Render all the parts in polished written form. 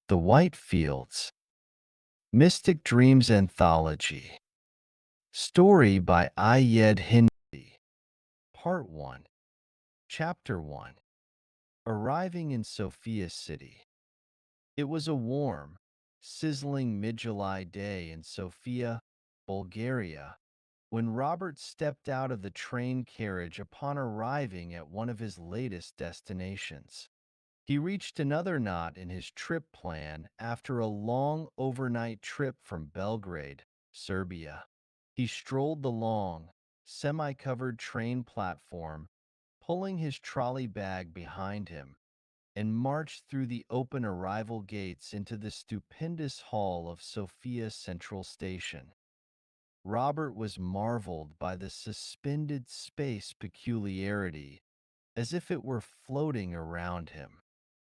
The White Fields. Mystic Dreams Anthology. Story by Ayed Hindi. Part 1. Chapter 1. Arriving in Sofia City. It was a warm, sizzling mid-July day in Sofia, Bulgaria, when Robert stepped out of the train carriage upon arriving at one of his latest destinations. He reached another knot in his trip plan after a long overnight trip from Belgrade, Serbia. He strolled the long, semi-covered train platform, pulling his trolley bag behind him, and marched through the open arrival gates into the stupendous hall of Sofia Central Station. Robert was marveled by the suspended space peculiarity, as if it were floating around him.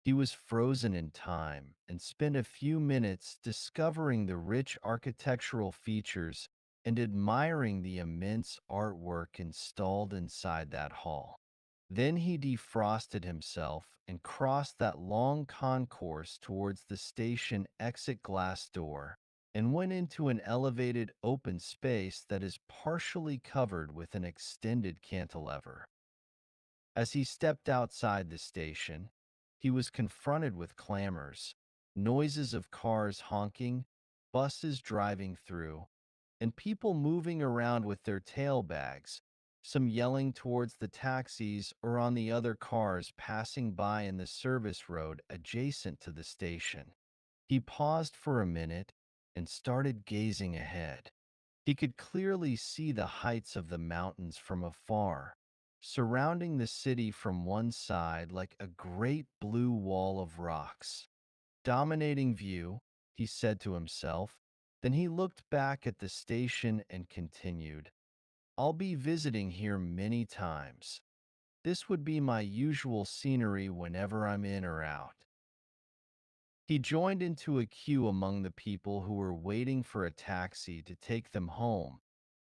He was frozen in time and spent a few minutes discovering the rich architectural features and admiring the immense artwork installed inside that hall. Then he defrosted himself and crossed that long concourse towards the station exit glass door and went into an elevated open space that is partially covered with an extended cantilever. As he stepped outside the station, he was confronted with clamors, noises of cars honking, buses driving through, and people moving around with their tail bags, some yelling towards the taxis or on the other cars passing by in the service road adjacent to the station. He paused for a minute and started gazing ahead. He could clearly see the heights of the mountains from afar, surrounding the city from one side like a great blue wall of rocks. Dominating view, he said to himself. Then he looked back at the station and continued, I'll be visiting here many times. This would be my usual scenery whenever I'm in or out. He joined into a queue among the people who were waiting for a taxi to take them home,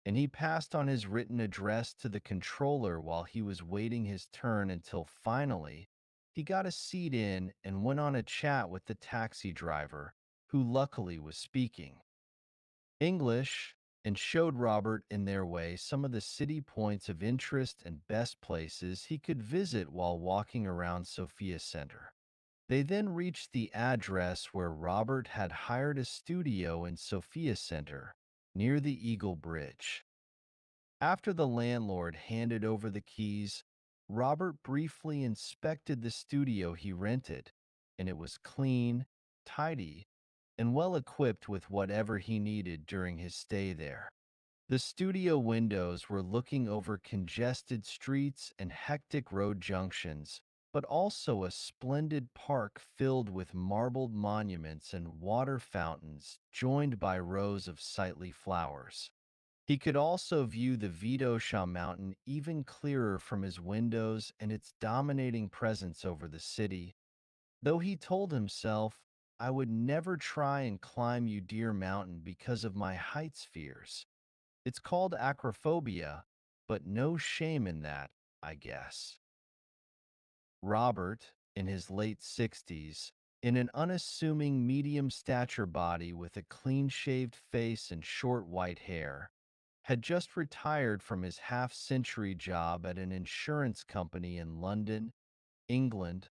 and he passed on his written address to the controller while he was waiting his turn until finally he got a seat in and went on a chat with the taxi driver, who luckily was speaking English, and showed Robert in their way some of the city points of interest and best places he could visit while walking around Sophia Center. They then reached the address where Robert had hired a studio in Sophia Center, near the Eagle Bridge. After the landlord handed over the keys, Robert briefly inspected the studio he rented, and it was clean, tidy, and well equipped with whatever he needed during his stay there. The studio windows were looking over congested streets and hectic road junctions, but also a splendid park filled with marbled monuments and water fountains joined by rows of sightly flowers. He could also view the Vidosha mountain even clearer from his windows and its dominating presence over the city, though he told himself, I would never try and climb Udir Mountain because of my heights fears. It's called acrophobia, but no shame in that, I guess. Robert, in his late 60s, in an unassuming medium stature body with a clean-shaved face and short white hair, had just retired from his half-century job at an insurance company in London, England,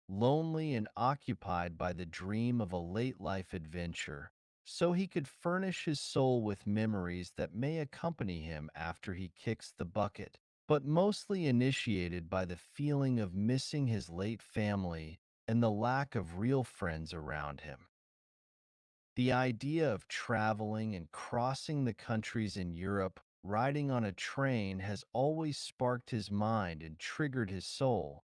lonely and occupied by the dream of a late-life adventure, so he could furnish his soul with memories that may accompany him after he kicks the bucket, but mostly initiated by the feeling of missing his late family and the lack of real friends around him. The idea of traveling and crossing the countries in Europe riding on a train has always sparked his mind and triggered his soul,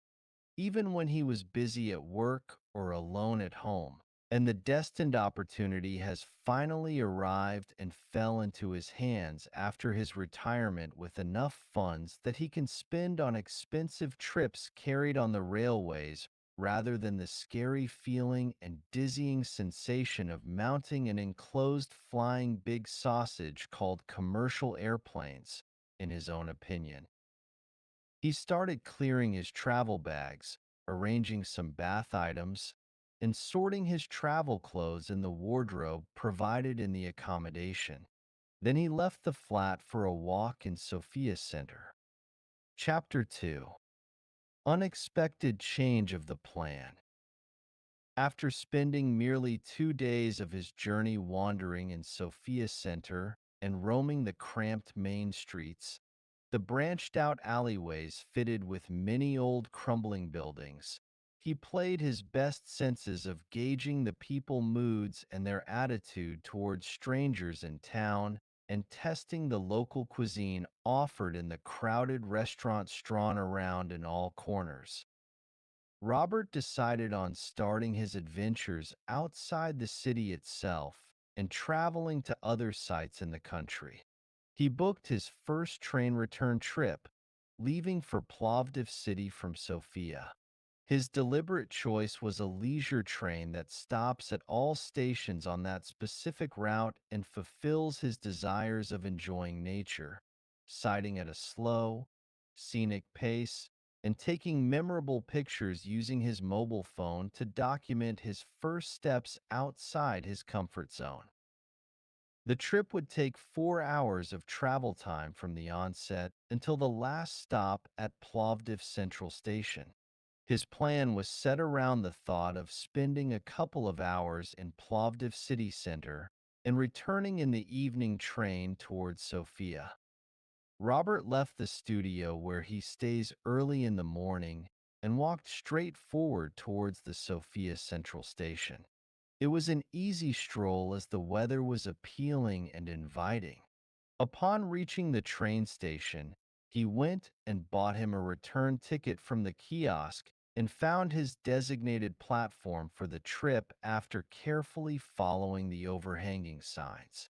even when he was busy at work or alone at home. And the destined opportunity has finally arrived and fell into his hands after his retirement with enough funds that he can spend on expensive trips carried on the railways rather than the scary feeling and dizzying sensation of mounting an enclosed flying big sausage called commercial airplanes, in his own opinion. He started clearing his travel bags, arranging some bath items, and sorting his travel clothes in the wardrobe provided in the accommodation. Then he left the flat for a walk in Sofia Center. Chapter 2. Unexpected change of the plan. After spending merely 2 days of his journey wandering in Sofia Center and roaming the cramped main streets, the branched-out alleyways fitted with many old crumbling buildings, he played his best senses of gauging the people moods and their attitude towards strangers in town and testing the local cuisine offered in the crowded restaurants strewn around in all corners. Robert decided on starting his adventures outside the city itself and traveling to other sites in the country. He booked his first train return trip, leaving for Plovdiv city from Sofia. His deliberate choice was a leisure train that stops at all stations on that specific route and fulfills his desires of enjoying nature, siding at a slow, scenic pace, and taking memorable pictures using his mobile phone to document his first steps outside his comfort zone. The trip would take 4 hours of travel time from the onset until the last stop at Plovdiv Central Station. His plan was set around the thought of spending a couple of hours in Plovdiv city center and returning in the evening train towards Sofia. Robert left the studio where he stays early in the morning and walked straight forward towards the Sofia Central Station. It was an easy stroll as the weather was appealing and inviting. Upon reaching the train station, he went and bought him a return ticket from the kiosk and found his designated platform for the trip after carefully following the overhanging signs.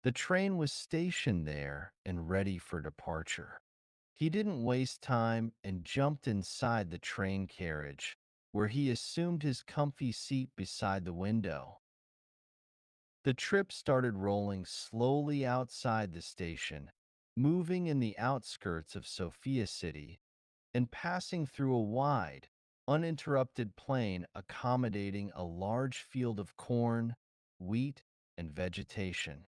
The train was stationed there and ready for departure. He didn't waste time and jumped inside the train carriage, where he assumed his comfy seat beside the window. The trip started rolling slowly outside the station, moving in the outskirts of Sofia City, and passing through a wide, uninterrupted plain accommodating a large field of corn, wheat, and vegetation.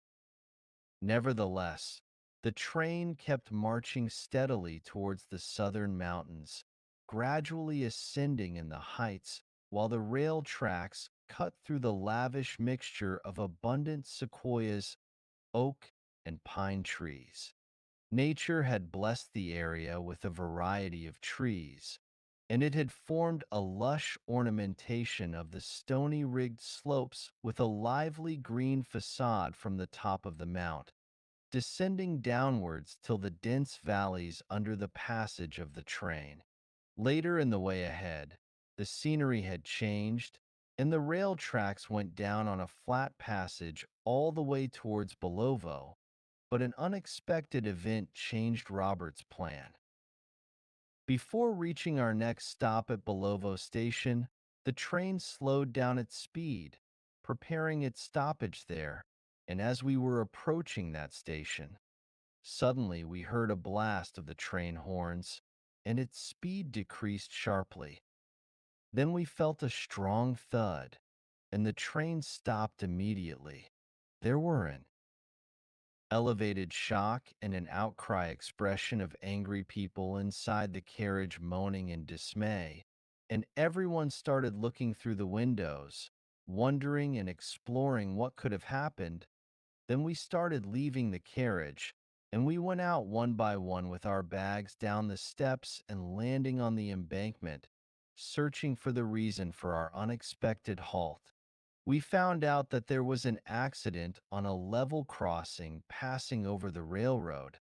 Nevertheless, the train kept marching steadily towards the southern mountains, gradually ascending in the heights while the rail tracks cut through the lavish mixture of abundant sequoias, oak, and pine trees. Nature had blessed the area with a variety of trees, and it had formed a lush ornamentation of the stony rigged slopes with a lively green facade from the top of the mount, descending downwards till the dense valleys under the passage of the train. Later in the way ahead, the scenery had changed, and the rail tracks went down on a flat passage all the way towards Belovo, but an unexpected event changed Robert's plan. Before reaching our next stop at Belovo Station, the train slowed down its speed, preparing its stoppage there, and as we were approaching that station, suddenly we heard a blast of the train horns, and its speed decreased sharply. Then we felt a strong thud, and the train stopped immediately. There were an elevated shock and an outcry expression of angry people inside the carriage moaning in dismay, and everyone started looking through the windows, wondering and exploring what could have happened. Then we started leaving the carriage, and we went out one by one with our bags down the steps and landing on the embankment, searching for the reason for our unexpected halt. We found out that there was an accident on a level crossing passing over the railroad,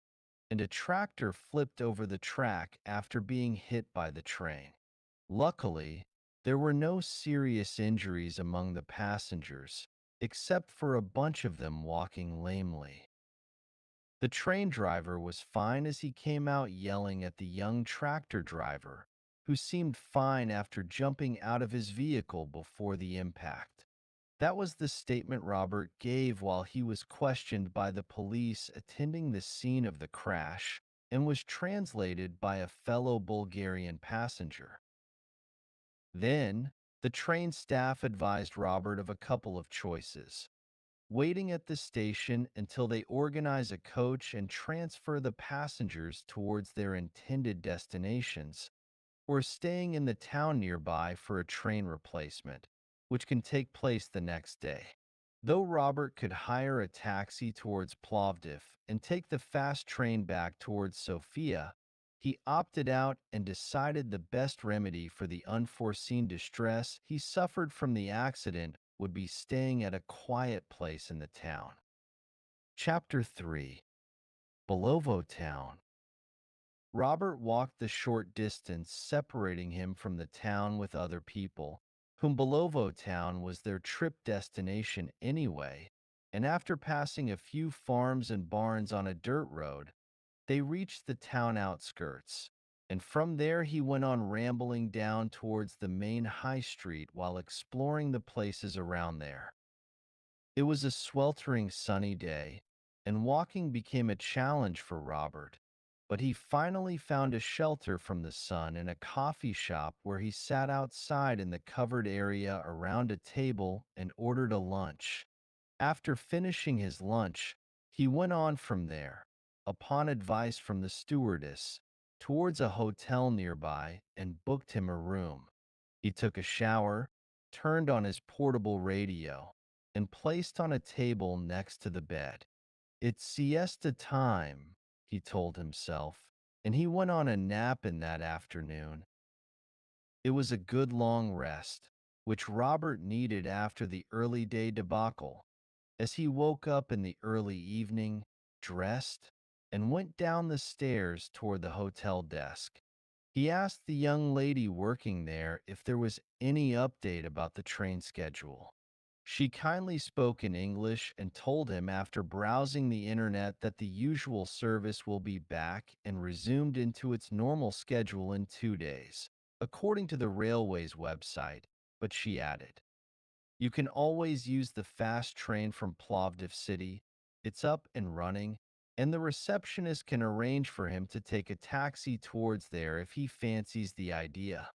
and a tractor flipped over the track after being hit by the train. Luckily, there were no serious injuries among the passengers, except for a bunch of them walking lamely. The train driver was fine as he came out yelling at the young tractor driver, who seemed fine after jumping out of his vehicle before the impact. That was the statement Robert gave while he was questioned by the police attending the scene of the crash and was translated by a fellow Bulgarian passenger. Then, The train staff advised Robert of a couple of choices: waiting at the station until they organize a coach and transfer the passengers towards their intended destinations, or staying in the town nearby for a train replacement, which can take place the next day. Though Robert could hire a taxi towards Plovdiv and take the fast train back towards Sofia, he opted out and decided the best remedy for the unforeseen distress he suffered from the accident would be staying at a quiet place in the town. Chapter 3: Belovo Town. Robert walked the short distance separating him from the town with other people, whom Belovo Town was their trip destination anyway, and after passing a few farms and barns on a dirt road, they reached the town outskirts, and from there he went on rambling down towards the main high street while exploring the places around there. It was a sweltering sunny day, and walking became a challenge for Robert, but he finally found a shelter from the sun in a coffee shop where he sat outside in the covered area around a table and ordered a lunch. After finishing his lunch, he went on from there, upon advice from the stewardess, towards a hotel nearby and booked him a room. He took a shower, turned on his portable radio, and placed on a table next to the bed. "It's siesta time," he told himself, and he went on a nap in that afternoon. It was a good long rest, which Robert needed after the early day debacle. As he woke up in the early evening, dressed, and went down the stairs toward the hotel desk, he asked the young lady working there if there was any update about the train schedule. She kindly spoke in English and told him after browsing the internet that the usual service will be back and resumed into its normal schedule in 2 days, according to the railway's website, but she added, "You can always use the fast train from Plovdiv City. It's up and running, and the receptionist can arrange for him to take a taxi towards there if he fancies the idea."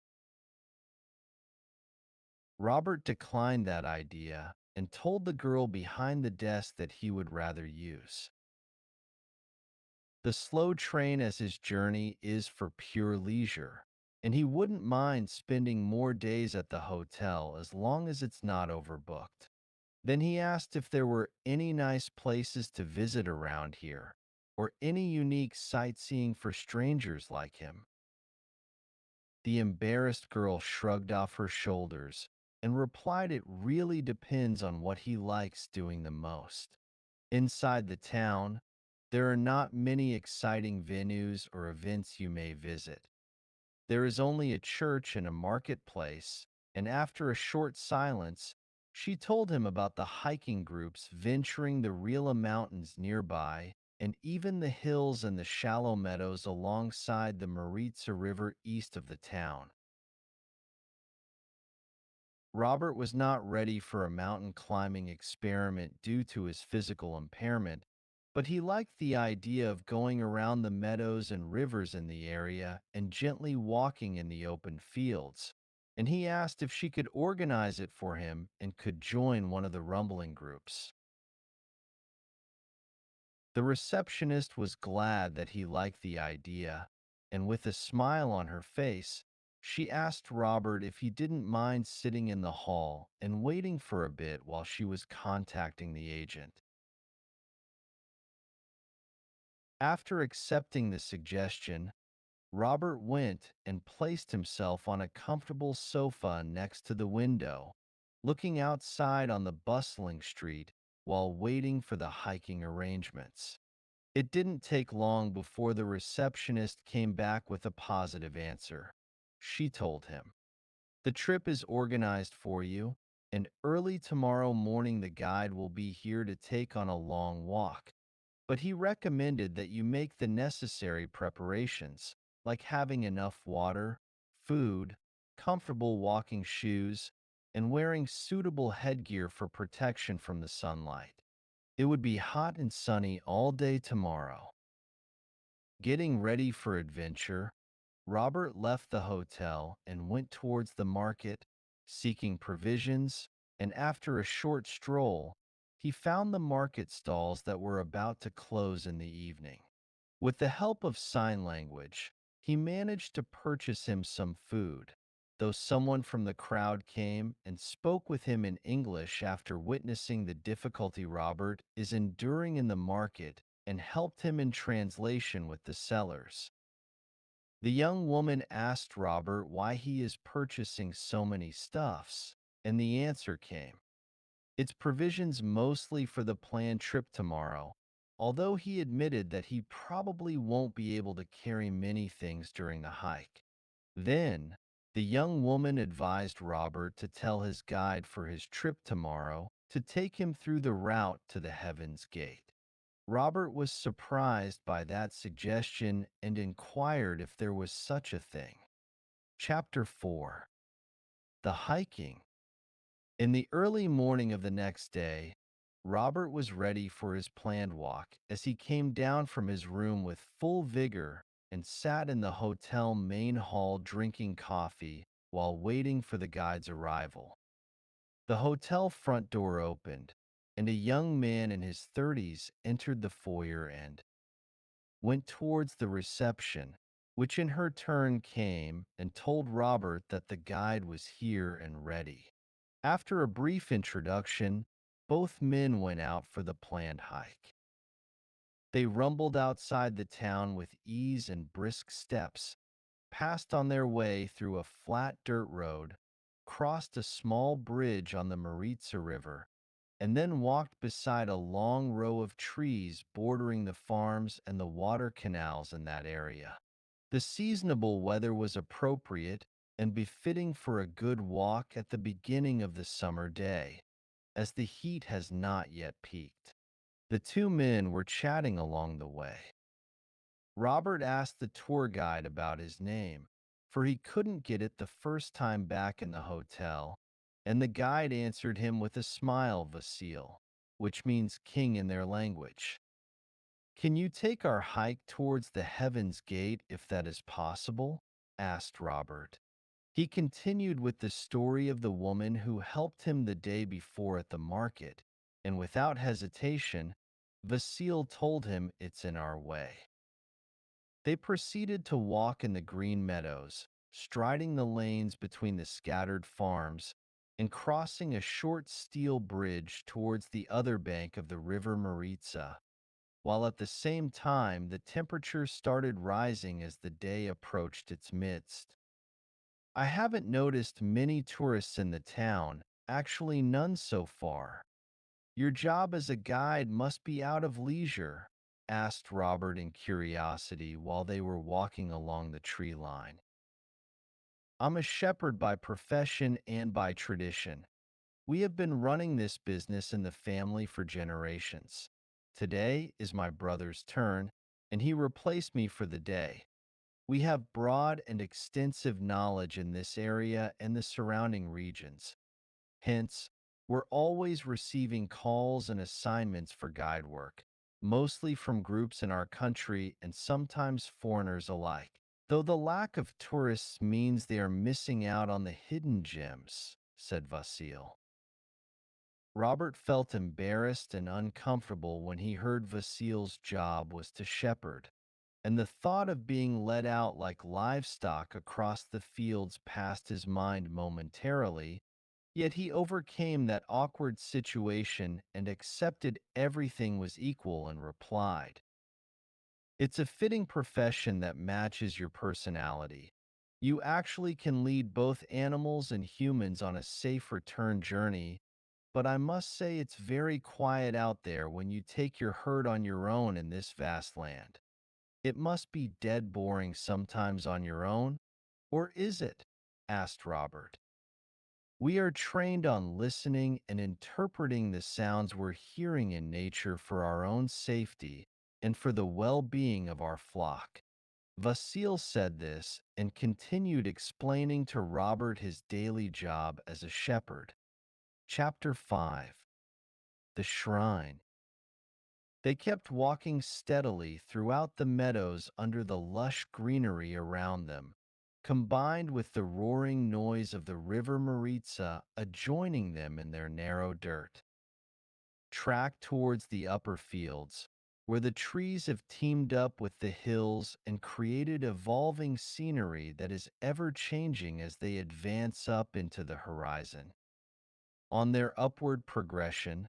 Robert declined that idea and told the girl behind the desk that he would rather use the slow train as his journey is for pure leisure, and he wouldn't mind spending more days at the hotel as long as it's not overbooked. Then he asked if there were any nice places to visit around here, or any unique sightseeing for strangers like him. The embarrassed girl shrugged off her shoulders and replied it really depends on what he likes doing the most. Inside the town, there are not many exciting venues or events you may visit. There is only a church and a marketplace, and after a short silence, she told him about the hiking groups venturing the Rila Mountains nearby, and even the hills and the shallow meadows alongside the Maritsa River east of the town. Robert was not ready for a mountain climbing experiment due to his physical impairment, but he liked the idea of going around the meadows and rivers in the area and gently walking in the open fields, and he asked if she could organize it for him and could join one of the rumbling groups. The receptionist was glad that he liked the idea, and with a smile on her face, she asked Robert if he didn't mind sitting in the hall and waiting for a bit while she was contacting the agent. After accepting the suggestion, Robert went and placed himself on a comfortable sofa next to the window, looking outside on the bustling street while waiting for the hiking arrangements. It didn't take long before the receptionist came back with a positive answer. She told him, "The trip is organized for you, and early tomorrow morning the guide will be here to take on a long walk. But he recommended that you make the necessary preparations, like having enough water, food, comfortable walking shoes, and wearing suitable headgear for protection from the sunlight. It would be hot and sunny all day tomorrow." Getting ready for adventure, Robert left the hotel and went towards the market, seeking provisions, and after a short stroll, he found the market stalls that were about to close in the evening. With the help of sign language, he managed to purchase him some food, though someone from the crowd came and spoke with him in English after witnessing the difficulty Robert is enduring in the market and helped him in translation with the sellers. The young woman asked Robert why he is purchasing so many stuffs, and the answer came. It's provisions mostly for the planned trip tomorrow, although he admitted that he probably won't be able to carry many things during the hike. Then, the young woman advised Robert to tell his guide for his trip tomorrow to take him through the route to the Heaven's Gate. Robert was surprised by that suggestion and inquired if there was such a thing. Chapter 4. The Hiking. In the early morning of the next day, Robert was ready for his planned walk as he came down from his room with full vigor and sat in the hotel main hall drinking coffee while waiting for the guide's arrival. The hotel front door opened, and a young man in his 30s entered the foyer and went towards the reception, which in her turn came and told Robert that the guide was here and ready. After a brief introduction, both men went out for the planned hike. They rumbled outside the town with ease and brisk steps, passed on their way through a flat dirt road, crossed a small bridge on the Maritza River, and then walked beside a long row of trees bordering the farms and the water canals in that area. The seasonable weather was appropriate and befitting for a good walk at the beginning of the summer day, as the heat has not yet peaked. The two men were chatting along the way. Robert asked the tour guide about his name, for he couldn't get it the first time back in the hotel, and the guide answered him with a smile, Vasil, which means king in their language. Can you take our hike towards the Heaven's Gate if that is possible? Asked Robert. He continued with the story of the woman who helped him the day before at the market, and without hesitation, Vasil told him it's in our way. They proceeded to walk in the green meadows, striding the lanes between the scattered farms, and crossing a short steel bridge towards the other bank of the river Maritza, while at the same time the temperature started rising as the day approached its midst. I haven't noticed many tourists in the town, actually none so far. Your job as a guide must be out of leisure, asked Robert in curiosity while they were walking along the tree line. I'm a shepherd by profession and by tradition. We have been running this business in the family for generations. Today is my brother's turn, and he replaced me for the day. We have broad and extensive knowledge in this area and the surrounding regions. Hence, we're always receiving calls and assignments for guide work, mostly from groups in our country and sometimes foreigners alike. Though the lack of tourists means they are missing out on the hidden gems, said Vasil. Robert felt embarrassed and uncomfortable when he heard Vasil's job was to shepherd, and the thought of being led out like livestock across the fields passed his mind momentarily. Yet he overcame that awkward situation and accepted everything was equal and replied, it's a fitting profession that matches your personality. You actually can lead both animals and humans on a safe return journey, but I must say it's very quiet out there when you take your herd on your own in this vast land. It must be dead boring sometimes on your own, or is it? Asked Robert. We are trained on listening and interpreting the sounds we're hearing in nature for our own safety and for the well-being of our flock. Vasil said this and continued explaining to Robert his daily job as a shepherd. Chapter 5. The Shrine. They kept walking steadily throughout the meadows under the lush greenery around them, combined with the roaring noise of the river Maritsa adjoining them in their narrow dirt track towards the upper fields, where the trees have teamed up with the hills and created evolving scenery that is ever changing as they advance up into the horizon. On their upward progression,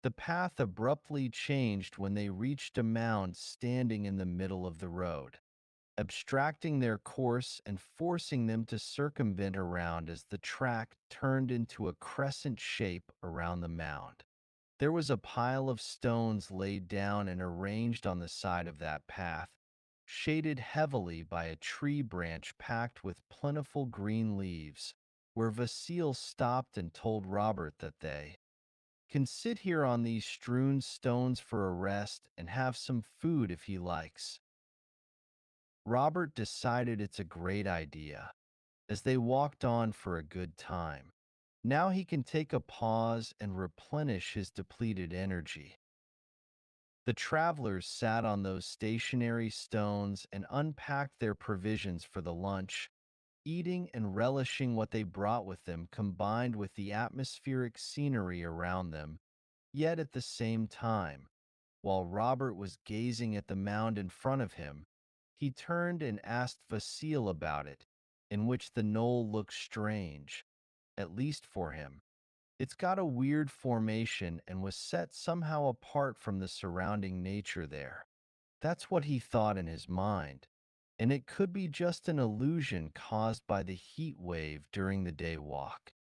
the path abruptly changed when they reached a mound standing in the middle of the road, abstracting their course and forcing them to circumvent around as the track turned into a crescent shape around the mound. There was a pile of stones laid down and arranged on the side of that path, shaded heavily by a tree branch packed with plentiful green leaves, where Vasile stopped and told Robert that they can sit here on these strewn stones for a rest and have some food if he likes. Robert decided it's a great idea, as they walked on for a good time. Now he can take a pause and replenish his depleted energy. The travelers sat on those stationary stones and unpacked their provisions for the lunch, eating and relishing what they brought with them combined with the atmospheric scenery around them. Yet at the same time, while Robert was gazing at the mound in front of him, he turned and asked Vasile about it, in which the knoll looked strange, at least for him. It's got a weird formation and was set somehow apart from the surrounding nature there. That's what he thought in his mind, and it could be just an illusion caused by the heat wave during the day walk.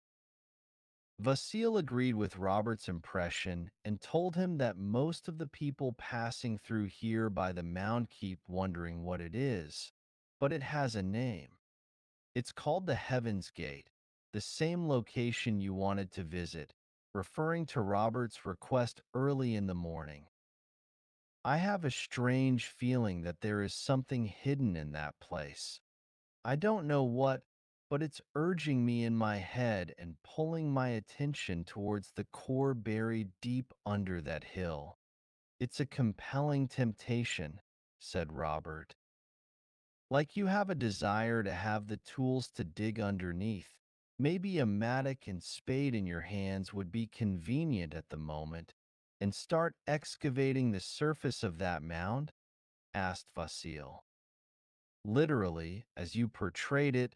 Vasile agreed with Robert's impression and told him that most of the people passing through here by the mound keep wondering what it is, but it has a name. It's called the Heaven's Gate, the same location you wanted to visit, referring to Robert's request early in the morning. I have a strange feeling that there is something hidden in that place. I don't know what, but it's urging me in my head and pulling my attention towards the core buried deep under that hill. It's a compelling temptation, said Robert. Like you have a desire to have the tools to dig underneath. Maybe a mattock and spade in your hands would be convenient at the moment, and start excavating the surface of that mound? Asked Vasile. Literally, as you portrayed it,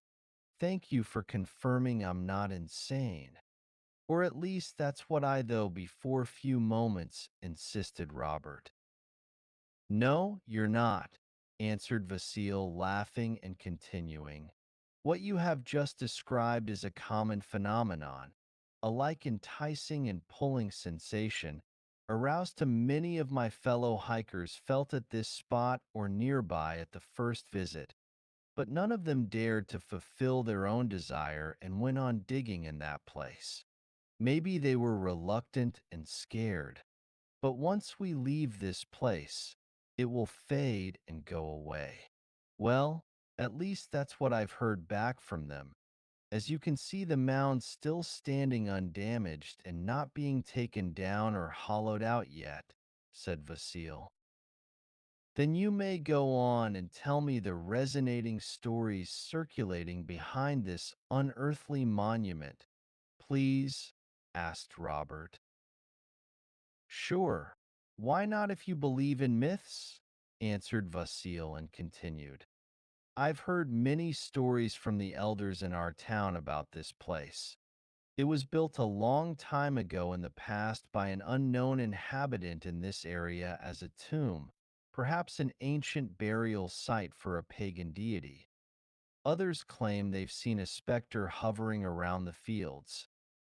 thank you for confirming I'm not insane. Or at least that's what I though before few moments, insisted Robert. No, you're not, answered Vasile, laughing and continuing. What you have just described is a common phenomenon, alike enticing and pulling sensation, aroused to many of my fellow hikers felt at this spot or nearby at the first visit, but none of them dared to fulfill their own desire and went on digging in that place. Maybe they were reluctant and scared. But once we leave this place, it will fade and go away. Well, at least that's what I've heard back from them. As you can see, the mound still standing undamaged and not being taken down or hollowed out yet, said Vasile. Then you may go on and tell me the resonating stories circulating behind this unearthly monument, please, asked Robert. Sure. Why not if you believe in myths? Answered Vasile and continued. I've heard many stories from the elders in our town about this place. It was built a long time ago in the past by an unknown inhabitant in this area as a tomb, perhaps an ancient burial site for a pagan deity. Others claim they've seen a specter hovering around the fields.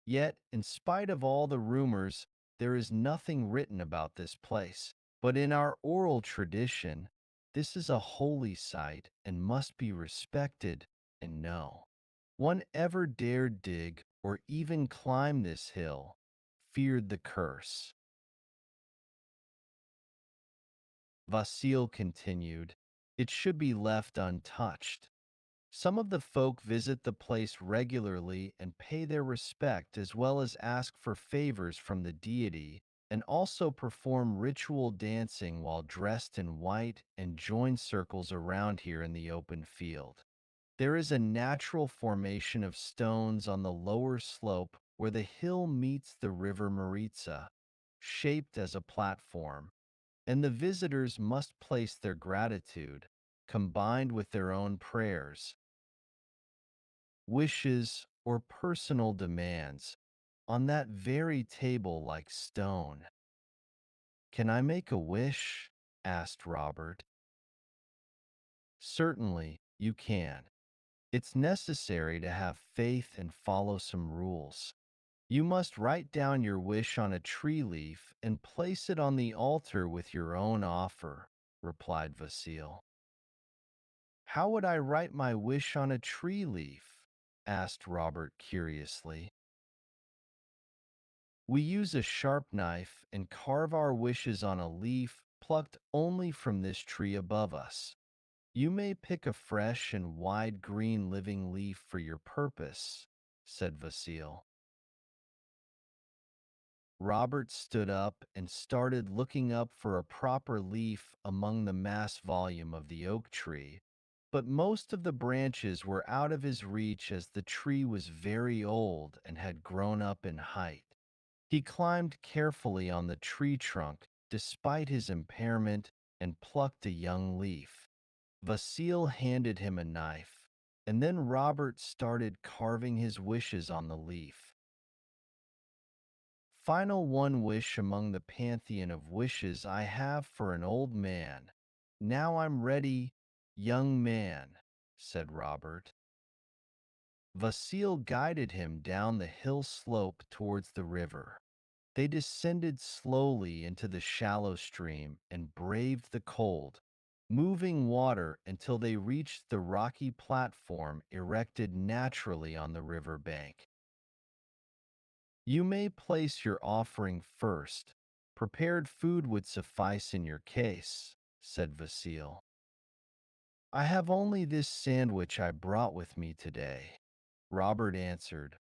Yet, in spite of all the rumors, there is nothing written about this place. But in our oral tradition, this is a holy site and must be respected, and no one ever dared dig or even climb this hill, feared the curse. Vasile continued, it should be left untouched. Some of the folk visit the place regularly and pay their respect as well as ask for favors from the deity, and also perform ritual dancing while dressed in white and join circles around here in the open field. There is a natural formation of stones on the lower slope where the hill meets the river Maritsa, shaped as a platform, and the visitors must place their gratitude, combined with their own prayers, wishes, or personal demands, on that very table like stone. Can I make a wish? Asked Robert. Certainly, you can. It's necessary to have faith and follow some rules. You must write down your wish on a tree leaf and place it on the altar with your own offer, replied Vasil. How would I write my wish on a tree leaf? Asked Robert curiously. We use a sharp knife and carve our wishes on a leaf plucked only from this tree above us. You may pick a fresh and wide green living leaf for your purpose, said Vasil. Robert stood up and started looking up for a proper leaf among the mass volume of the oak tree, but most of the branches were out of his reach as the tree was very old and had grown up in height. He climbed carefully on the tree trunk despite his impairment and plucked a young leaf. Vasil handed him a knife, and then Robert started carving his wishes on the leaf. Final one wish among the pantheon of wishes I have for an old man. Now I'm ready, young man, said Robert. Vasil guided him down the hill slope towards the river. They descended slowly into the shallow stream and braved the cold, moving water until they reached the rocky platform erected naturally on the river bank. You may place your offering first. Prepared food would suffice in your case, said Vasil. I have only this sandwich I brought with me today, Robert answered,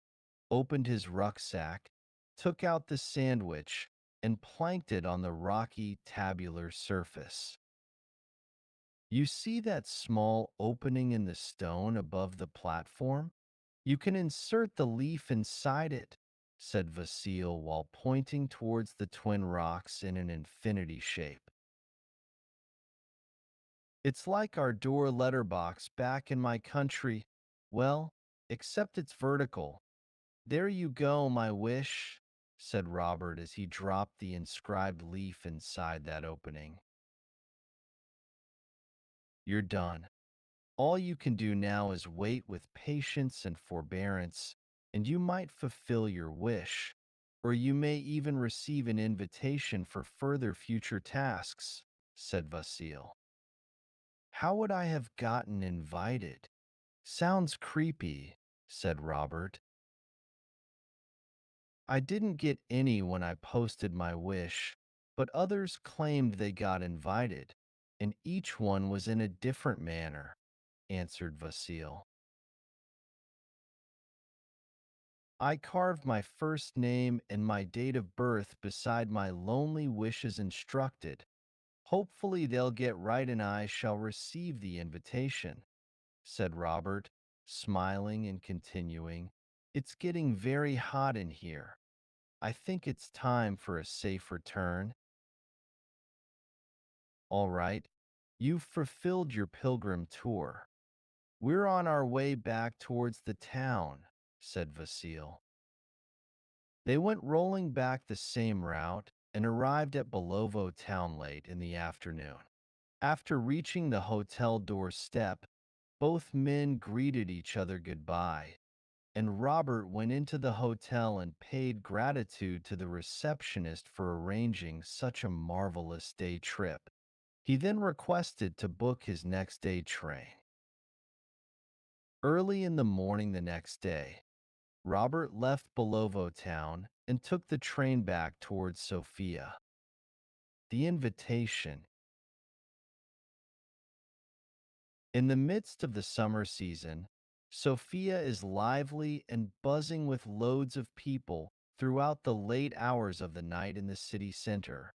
opened his rucksack, took out the sandwich, and planked it on the rocky tabular surface. You see that small opening in the stone above the platform? You can insert the leaf inside it, said Vasil while pointing towards the twin rocks in an infinity shape. It's like our door letterbox back in my country. Well, except it's vertical. There you go, my wish, said Robert as he dropped the inscribed leaf inside that opening. You're done. All you can do now is wait with patience and forbearance, and you might fulfill your wish, or you may even receive an invitation for further future tasks, said Vasil. How would I have gotten invited? Sounds creepy, said Robert. I didn't get any when I posted my wish, but others claimed they got invited, and each one was in a different manner, answered Vasil. I carved my first name and my date of birth beside my lonely wish as instructed. Hopefully they'll get right and I shall receive the invitation, said Robert, smiling and continuing. It's getting very hot in here. I think it's time for a safe return. All right, you've fulfilled your pilgrim tour. We're on our way back towards the town, said Vasil. They went rolling back the same route and arrived at Belovo town late in the afternoon. After reaching the hotel doorstep, both men greeted each other goodbye, and Robert went into the hotel and paid gratitude to the receptionist for arranging such a marvelous day trip. He then requested to book his next day train. Early in the morning the next day, Robert left Belovo town and took the train back towards Sofia. The invitation. In the midst of the summer season, Sofia is lively and buzzing with loads of people throughout the late hours of the night in the city center.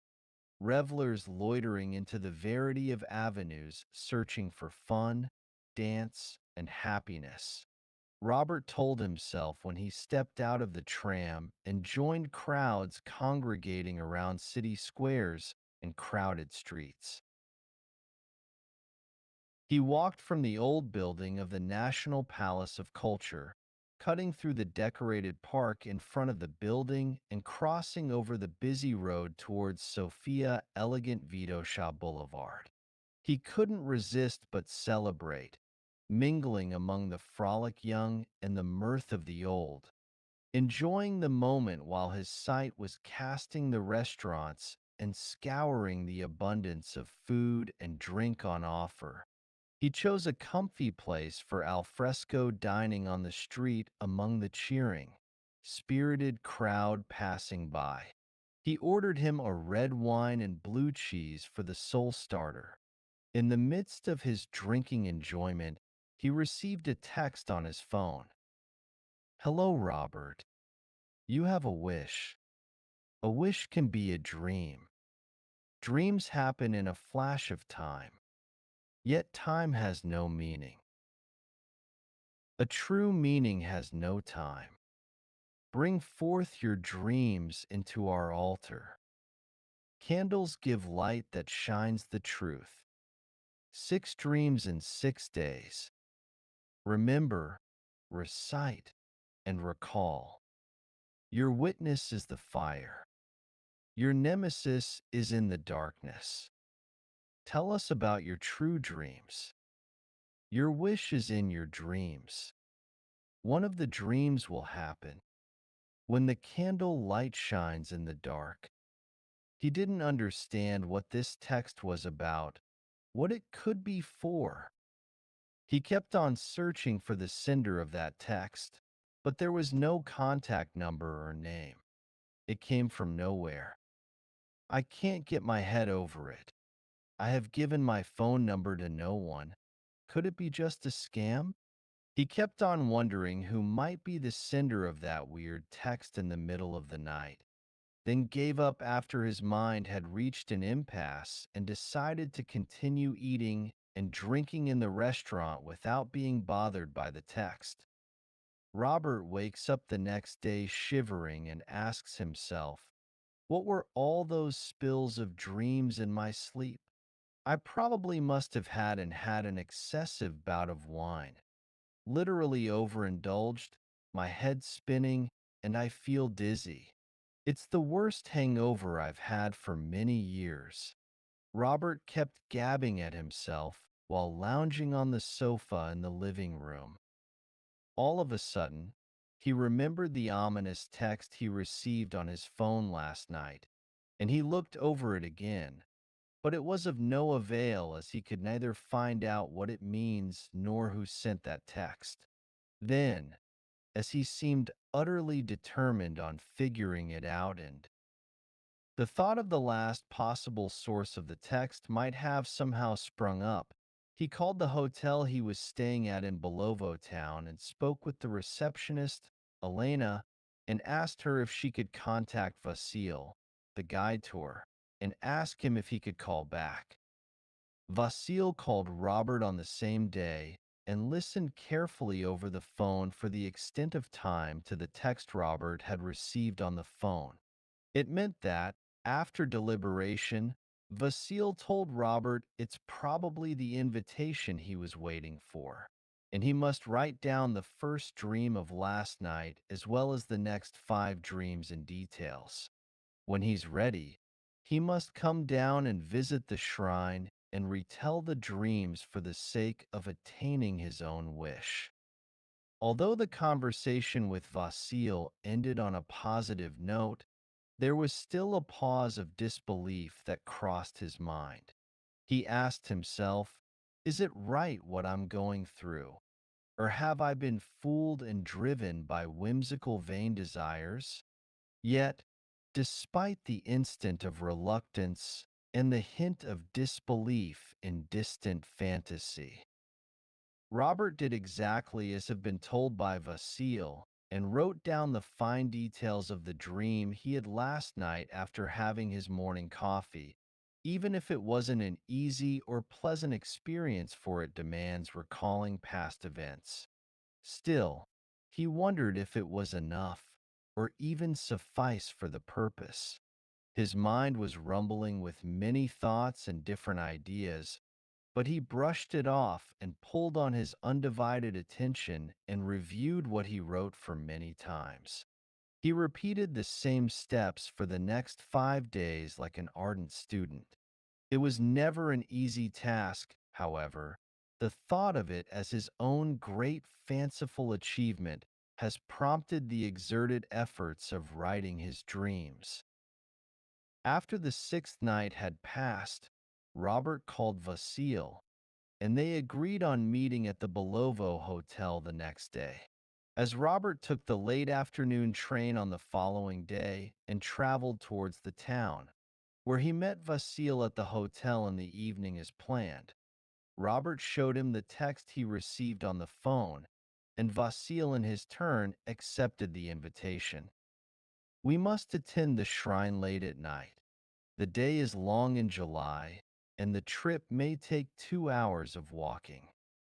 Revelers loitering into the variety of avenues searching for fun, dance, and happiness. Robert told himself when he stepped out of the tram and joined crowds congregating around city squares and crowded streets. He walked from the old building of the National Palace of Culture, cutting through the decorated park in front of the building and crossing over the busy road towards Sofia Elegant Vidosha Boulevard. He couldn't resist but celebrate, mingling among the frolic young and the mirth of the old, enjoying the moment while his sight was casting the restaurants and scouring the abundance of food and drink on offer. He chose a comfy place for alfresco dining on the street among the cheering, spirited crowd passing by. He ordered him a red wine and blue cheese for the soul starter. In the midst of his drinking enjoyment, he received a text on his phone. "Hello, Robert. You have a wish. A wish can be a dream. Dreams happen in a flash of time, yet time has no meaning. A true meaning has no time. Bring forth your dreams into our altar. Candles give light that shines the truth. 6 dreams in 6 days. Remember, recite, and recall. Your witness is the fire. Your nemesis is in the darkness. Tell us about your true dreams. Your wish is in your dreams. One of the dreams will happen when the candle light shines in the dark." He didn't understand what this text was about, what it could be for. He kept on searching for the sender of that text, but there was no contact number or name. It came from nowhere. "I can't get my head over it. I have given my phone number to no one. Could it be just a scam?" He kept on wondering who might be the sender of that weird text in the middle of the night, then gave up after his mind had reached an impasse and decided to continue eating and drinking in the restaurant without being bothered by the text. Robert wakes up the next day shivering and asks himself, what were all those spills of dreams in my sleep? I probably must have had an excessive bout of wine. Literally overindulged, my head spinning, and I feel dizzy. It's the worst hangover I've had for many years. Robert kept gabbing at himself while lounging on the sofa in the living room. All of a sudden, he remembered the ominous text he received on his phone last night, and he looked over it again. But it was of no avail as he could neither find out what it means nor who sent that text. Then, as he seemed utterly determined on figuring it out and the thought of the last possible source of the text might have somehow sprung up, he called the hotel he was staying at in Belovo town and spoke with the receptionist, Elena, and asked her if she could contact Vasil, the guide tour, and ask him if he could call back. Vasil called Robert on the same day and listened carefully over the phone for the extent of time to the text Robert had received on the phone. It meant that, after deliberation, Vasil told Robert it's probably the invitation he was waiting for, and he must write down the first dream of last night as well as the next 5 dreams in details. When he's ready, he must come down and visit the shrine and retell the dreams for the sake of attaining his own wish. Although the conversation with Vasil ended on a positive note, there was still a pause of disbelief that crossed his mind. He asked himself, is it right what I'm going through? Or have I been fooled and driven by whimsical vain desires? Yet, despite the instant of reluctance and the hint of disbelief in distant fantasy, Robert did exactly as had been told by Vasil and wrote down the fine details of the dream he had last night after having his morning coffee, even if it wasn't an easy or pleasant experience, for it demands recalling past events. Still, he wondered if it was enough, or even suffice for the purpose. His mind was rumbling with many thoughts and different ideas, but he brushed it off and pulled on his undivided attention and reviewed what he wrote for many times. He repeated the same steps for the next 5 days like an ardent student. It was never an easy task, however. The thought of it as his own great fanciful achievement has prompted the exerted efforts of writing his dreams. After the sixth night had passed, Robert called Vasil, and they agreed on meeting at the Belovo Hotel the next day. As Robert took the late afternoon train on the following day and traveled towards the town, where he met Vasil at the hotel in the evening as planned, Robert showed him the text he received on the phone, and Vasil in his turn accepted the invitation. We must attend the shrine late at night. The day is long in July, and the trip may take 2 hours of walking.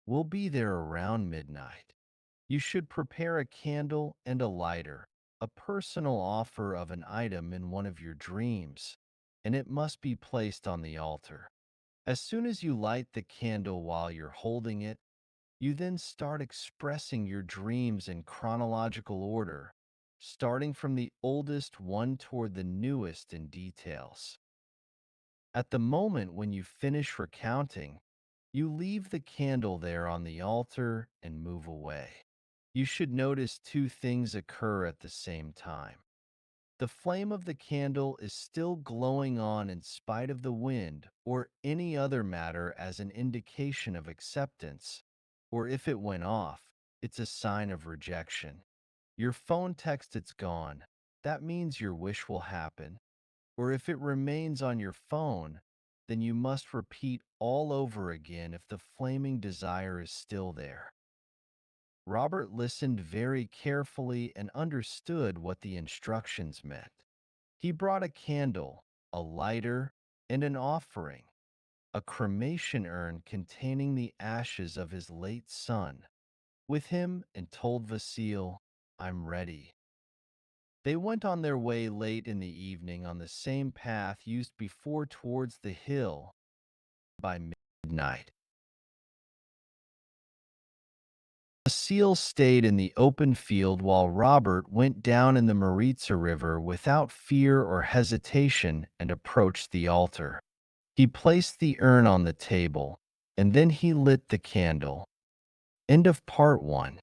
We'll be there around midnight. You should prepare a candle and a lighter, a personal offer of an item in one of your dreams, and it must be placed on the altar. As soon as you light the candle while you're holding it, you then start expressing your dreams in chronological order, starting from the oldest one toward the newest in details. At the moment when you finish recounting, you leave the candle there on the altar and move away. You should notice two things occur at the same time. The flame of the candle is still glowing on in spite of the wind or any other matter as an indication of acceptance, or if it went off, it's a sign of rejection. Your phone text it's gone. That means your wish will happen. Or if it remains on your phone, then you must repeat all over again if the flaming desire is still there. Robert listened very carefully and understood what the instructions meant. He brought a candle, a lighter, and an offering, a cremation urn containing the ashes of his late son, with him and told Vasil, "I'm ready." They went on their way late in the evening on the same path used before towards the hill. By midnight, Vasil stayed in the open field while Robert went down in the Maritsa River without fear or hesitation and approached the altar. He placed the urn on the table, and then he lit the candle. End of part 1.